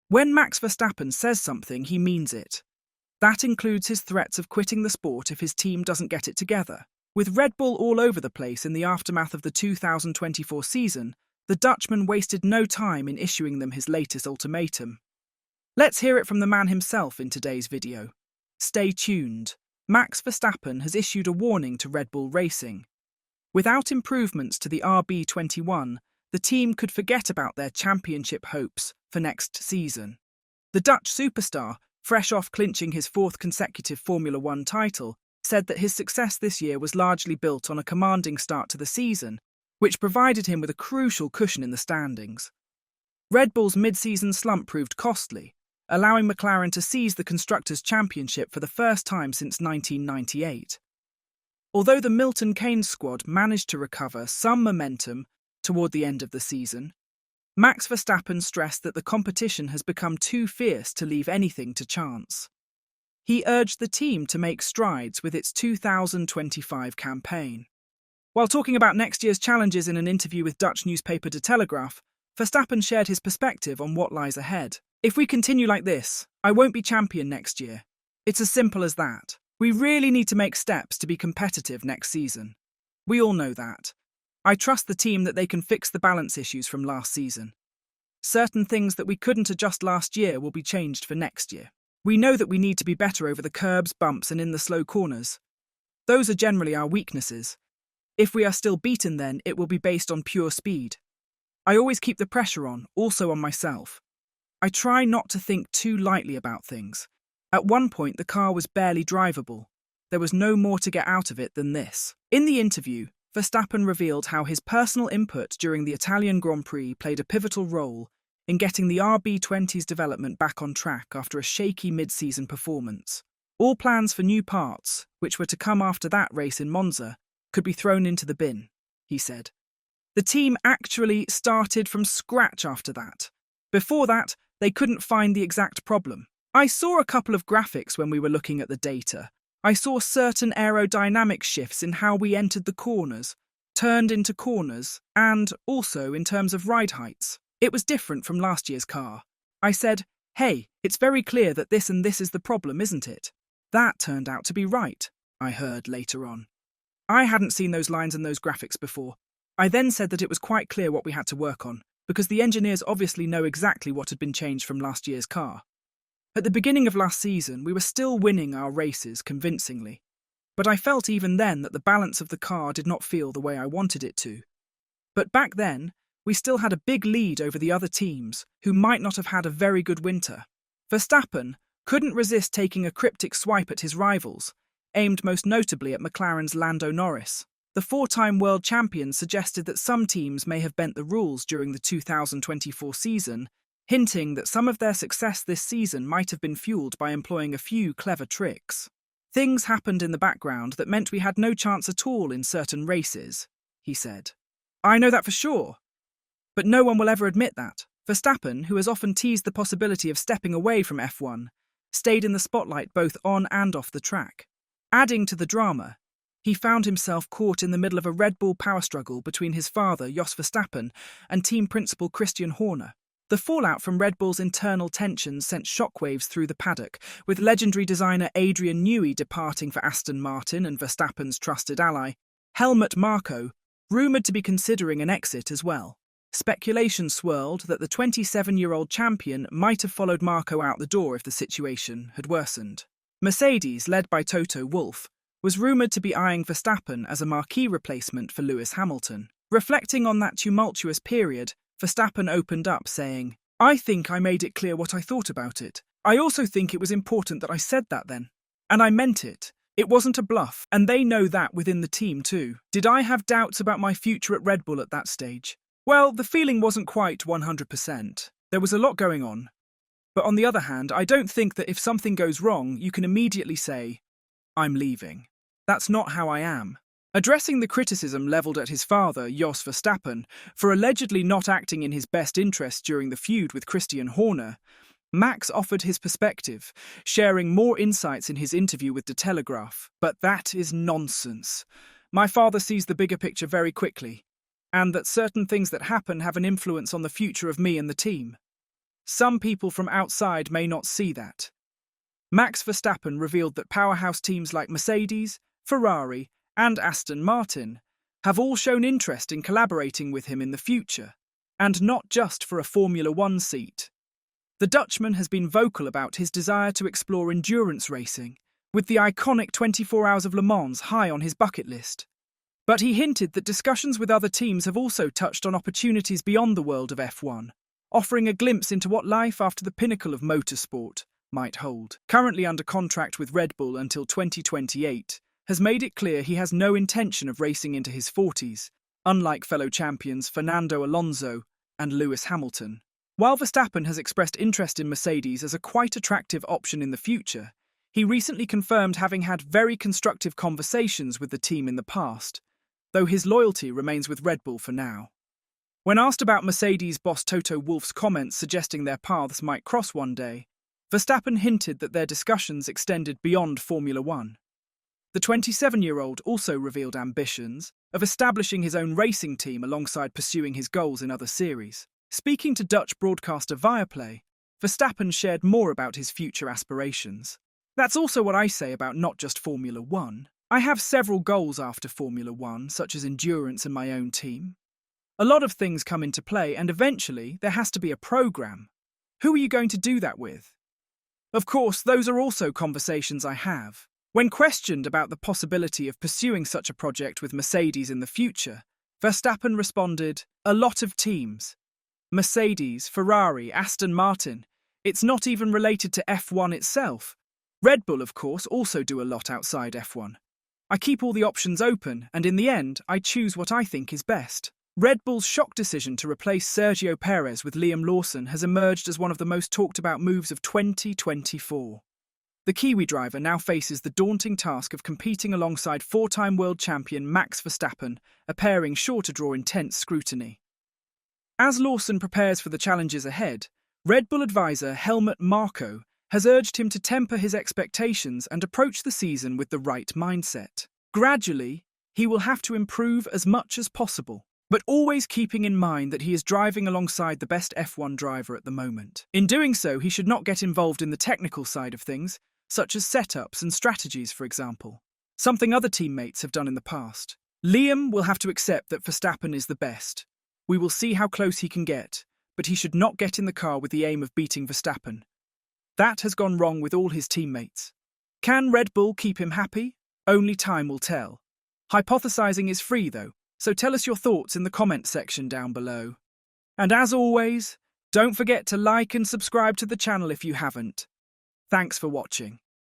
When Max Verstappen says something, he means it. That includes his threats of quitting the sport if his team doesn't get it together. With Red Bull all over the place in the aftermath of the 2024 season, the Dutchman wasted no time in issuing them his latest ultimatum. Let's hear it from the man himself in today's video. Stay tuned. Max Verstappen has issued a warning to Red Bull Racing. Without improvements to the RB21, the team could forget about their championship hopes for next season. The Dutch superstar, fresh off clinching his fourth consecutive Formula One title, said that his success this year was largely built on a commanding start to the season, which provided him with a crucial cushion in the standings. Red Bull's mid-season slump proved costly, allowing McLaren to seize the Constructors' Championship for the first time since 1998. Although the Milton Keynes squad managed to recover some momentum toward the end of the season, Max Verstappen stressed that the competition has become too fierce to leave anything to chance. He urged the team to make strides with its 2025 campaign. While talking about next year's challenges in an interview with Dutch newspaper De Telegraaf, Verstappen shared his perspective on what lies ahead. "If we continue like this, I won't be champion next year. It's as simple as that. We really need to make steps to be competitive next season. We all know that. I trust the team that they can fix the balance issues from last season. Certain things that we couldn't adjust last year will be changed for next year. We know that we need to be better over the curbs, bumps, and in the slow corners. Those are generally our weaknesses. If we are still beaten, then it will be based on pure speed. I always keep the pressure on, also on myself. I try not to think too lightly about things. At one point, the car was barely drivable. There was no more to get out of it than this." In the interview, Verstappen revealed how his personal input during the Italian Grand Prix played a pivotal role in getting the RB20's development back on track after a shaky mid-season performance. All plans for new parts, which were to come after that race in Monza, could be thrown into the bin, he said. The team actually started from scratch after that. Before that, they couldn't find the exact problem. I saw a couple of graphics when we were looking at the data. I saw certain aerodynamic shifts in how we entered the corners, turned into corners, and also in terms of ride heights. It was different from last year's car. I said, "Hey, it's very clear that this and this is the problem, isn't it?" That turned out to be right, I heard later on. I hadn't seen those lines and those graphics before. I then said that it was quite clear what we had to work on, because the engineers obviously know exactly what had been changed from last year's car. At the beginning of last season, we were still winning our races convincingly, but I felt even then that the balance of the car did not feel the way I wanted it to. But back then, we still had a big lead over the other teams, who might not have had a very good winter. Verstappen couldn't resist taking a cryptic swipe at his rivals, aimed most notably at McLaren's Lando Norris. The four-time world champion suggested that some teams may have bent the rules during the 2024 season, hinting that some of their success this season might have been fueled by employing a few clever tricks. "Things happened in the background that meant we had no chance at all in certain races," he said. "I know that for sure. But no one will ever admit that." Verstappen, who has often teased the possibility of stepping away from F1, stayed in the spotlight both on and off the track. Adding to the drama, he found himself caught in the middle of a Red Bull power struggle between his father, Jos Verstappen, and team principal Christian Horner. The fallout from Red Bull's internal tensions sent shockwaves through the paddock, with legendary designer Adrian Newey departing for Aston Martin and Verstappen's trusted ally, Helmut Marko, rumoured to be considering an exit as well. Speculation swirled that the 27-year-old champion might have followed Marko out the door if the situation had worsened. Mercedes, led by Toto Wolff, was rumoured to be eyeing Verstappen as a marquee replacement for Lewis Hamilton. Reflecting on that tumultuous period, Verstappen opened up, saying, "I think I made it clear what I thought about it. I also think it was important that I said that then. And I meant it. It wasn't a bluff, and they know that within the team too. Did I have doubts about my future at Red Bull at that stage? Well, the feeling wasn't quite 100%. There was a lot going on. But on the other hand, I don't think that if something goes wrong, you can immediately say, 'I'm leaving.' That's not how I am." Addressing the criticism levelled at his father, Jos Verstappen, for allegedly not acting in his best interest during the feud with Christian Horner, Max offered his perspective, sharing more insights in his interview with De Telegraaf. "But that is nonsense. My father sees the bigger picture very quickly, and that certain things that happen have an influence on the future of me and the team. some people from outside may not see that. Max Verstappen revealed that powerhouse teams like Mercedes, Ferrari, and Aston Martin have all shown interest in collaborating with him in the future, and not just for a Formula One seat. The Dutchman has been vocal about his desire to explore endurance racing, with the iconic 24 Hours of Le Mans high on his bucket list. But he hinted that discussions with other teams have also touched on opportunities beyond the world of F1, offering a glimpse into what life after the pinnacle of motorsport might hold. Currently under contract with Red Bull until 2028, has made it clear he has no intention of racing into his 40s, unlike fellow champions Fernando Alonso and Lewis Hamilton. While Verstappen has expressed interest in Mercedes as a quite attractive option in the future, he recently confirmed having had very constructive conversations with the team in the past, though his loyalty remains with Red Bull for now. When asked about Mercedes boss Toto Wolff's comments suggesting their paths might cross one day, Verstappen hinted that their discussions extended beyond Formula One. The 27-year-old also revealed ambitions of establishing his own racing team alongside pursuing his goals in other series. Speaking to Dutch broadcaster Viaplay, Verstappen shared more about his future aspirations. That's also what I say about not just Formula One. I have several goals after Formula One, such as endurance and my own team. A lot of things come into play, and eventually there has to be a program. Who are you going to do that with? Of course, those are also conversations I have. When questioned about the possibility of pursuing such a project with Mercedes in the future, Verstappen responded, "A lot of teams. Mercedes, Ferrari, Aston Martin. It's not even related to F1 itself. Red Bull, of course, also do a lot outside F1. I keep all the options open, and in the end, I choose what I think is best." Red Bull's shock decision to replace Sergio Perez with Liam Lawson has emerged as one of the most talked-about moves of 2024. The Kiwi driver now faces the daunting task of competing alongside four-time world champion Max Verstappen, a pairing sure to draw intense scrutiny. As Lawson prepares for the challenges ahead, Red Bull advisor Helmut Marko has urged him to temper his expectations and approach the season with the right mindset. Gradually, he will have to improve as much as possible, but always keeping in mind that he is driving alongside the best F1 driver at the moment. In doing so, he should not get involved in the technical side of things, such as setups and strategies, for example, something other teammates have done in the past. Liam will have to accept that Verstappen is the best. We will see how close he can get, but he should not get in the car with the aim of beating Verstappen. That has gone wrong with all his teammates. Can Red Bull keep him happy? Only time will tell. Hypothesizing is free, though, so tell us your thoughts in the comment section down below. And as always, don't forget to like and subscribe to the channel if you haven't. Thanks for watching.